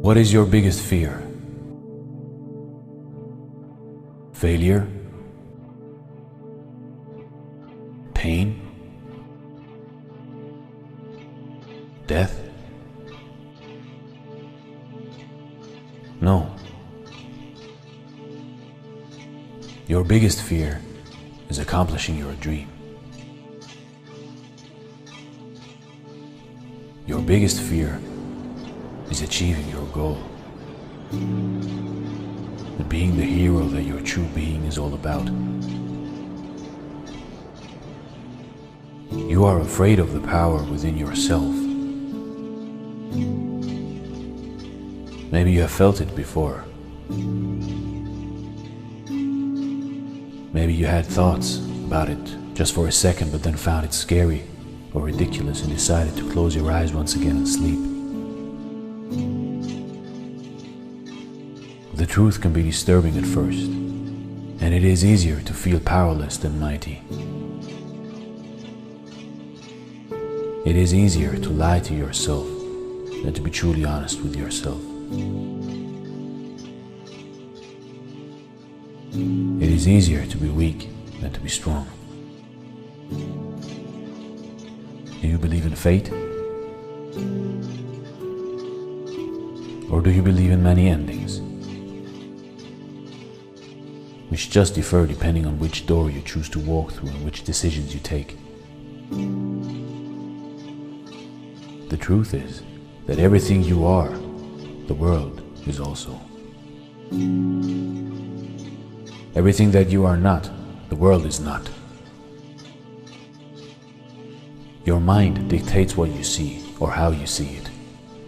What is your biggest fear? Failure? Pain? Death? No. Your biggest fear is accomplishing your dream. Your biggest fear is achieving your goal. And being the hero that your true being is all about. You are afraid of the power within yourself. Maybe you have felt it before. Maybe you had thoughts about it just for a second, but then found it scary or ridiculous and decided to close your eyes once again and sleep. The truth can be disturbing at first, and it is easier to feel powerless than mighty. It is easier to lie to yourself than to be truly honest with yourself. It is easier to be weak than to be strong. Do you believe in fate? Or do you believe in many endings, which just differ depending on which door you choose to walk through and which decisions you take? The truth is that everything you are, the world is also. Everything that you are not, the world is not. Your mind dictates what you see or how you see it.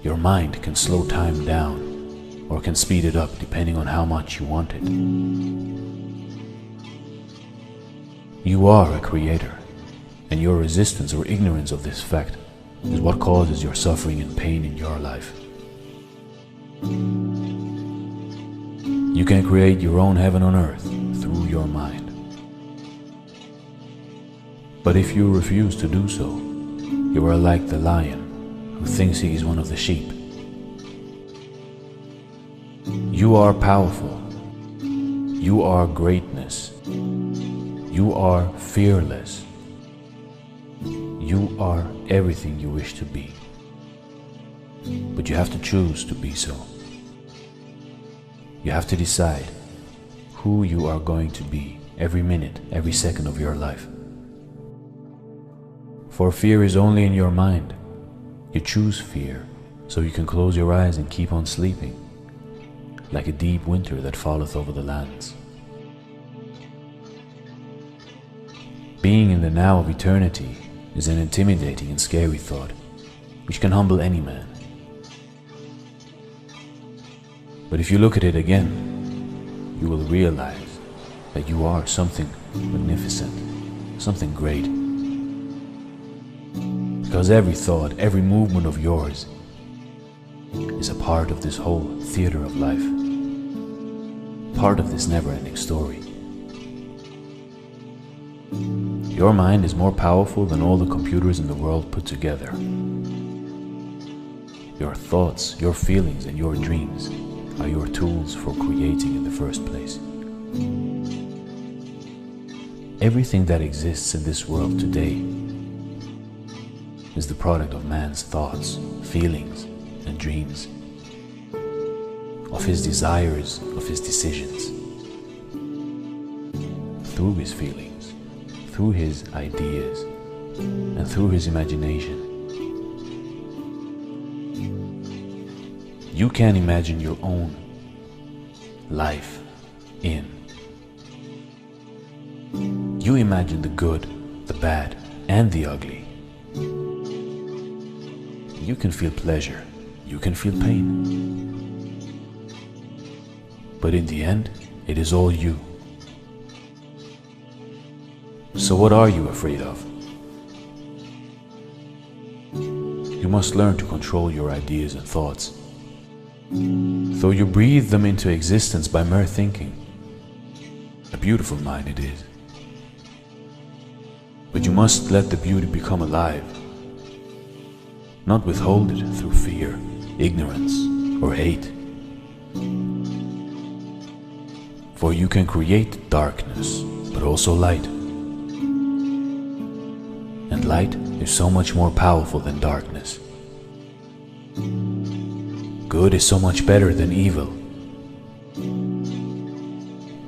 Your mind can slow time down or can speed it up depending on how much you want it. You are a creator, and your resistance or ignorance of this fact is what causes your suffering and pain in your life. You can create your own heaven on earth through your mind. But if you refuse to do so, you are like the lion who thinks he is one of the sheep. You are powerful. You are greatness. You are fearless. You are everything you wish to be. But you have to choose to be so. You have to decide who you are going to be every minute, every second of your life. For fear is only in your mind. You choose fear, so you can close your eyes and keep on sleeping, like a deep winter that falleth over the lands. Being in the now of eternity is an intimidating and scary thought, which can humble any man. But if you look at it again, you will realize that you are something magnificent, something great. Because every thought, every movement of yours is a part of this whole theater of life, part of this never-ending story. Your mind is more powerful than all the computers in the world put together. Your thoughts, your feelings, and your dreams are your tools for creating in the first place. Everything that exists in this world today is the product of man's thoughts, feelings, and dreams, of his desires, of his decisions. Through his feelings, through his ideas, and through his imagination. You can imagine your own life in. You imagine the good, the bad, and the ugly. You can feel pleasure, you can feel pain. But in the end, it is all you. So what are you afraid of? You must learn to control your ideas and thoughts. Though you breathe them into existence by mere thinking, a beautiful mind it is. But you must let the beauty become alive, not withhold it through fear, ignorance, or hate. For you can create darkness, but also light. And light is so much more powerful than darkness. Good is so much better than evil.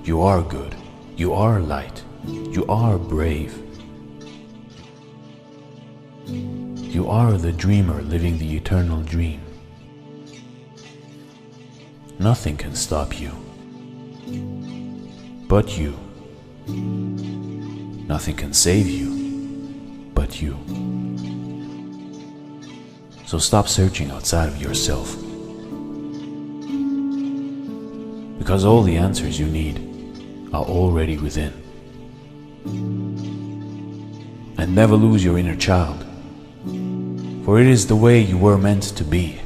You are good. You are light. You are brave. You are the dreamer living the eternal dream. Nothing can stop you but you. Nothing can save you but you. So stop searching outside of yourself, because all the answers you need are already within. And never lose your inner child, for it is the way you were meant to be.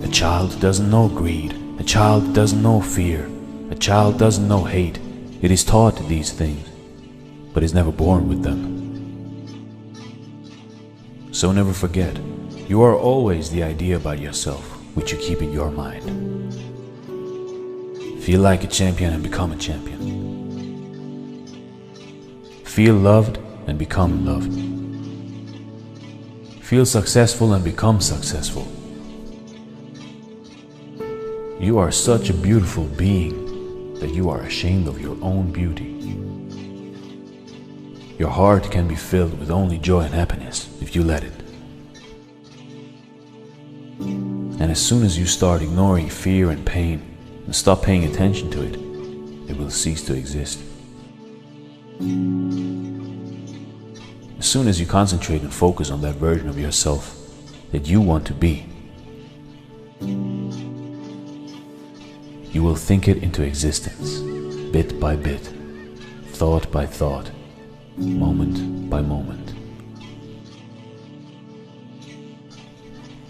A child doesn't know greed. A child doesn't know fear. A child doesn't know hate. It is taught these things, but is never born with them. So never forget, you are always the idea about yourself which you keep in your mind. Feel like a champion and become a champion. Feel loved and become loved. Feel successful and become successful. You are such a beautiful being that you are ashamed of your own beauty. Your heart can be filled with only joy and happiness if you let it. And as soon as you start ignoring fear and pain and stop paying attention to it, it will cease to exist. As soon as you concentrate and focus on that version of yourself that you want to be, you will think it into existence, bit by bit, thought by thought, moment by moment.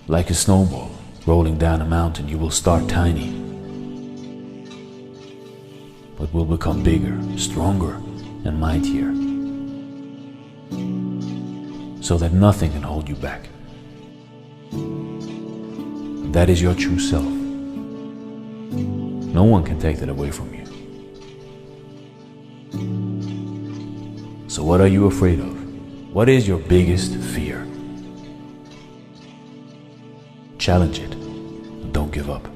Like a snowball rolling down a mountain, you will start tiny, but will become bigger, stronger, and mightier, so that nothing can hold you back. That is your true self. No one can take that away from you. So what are you afraid of? What is your biggest fear? Challenge it, and don't give up.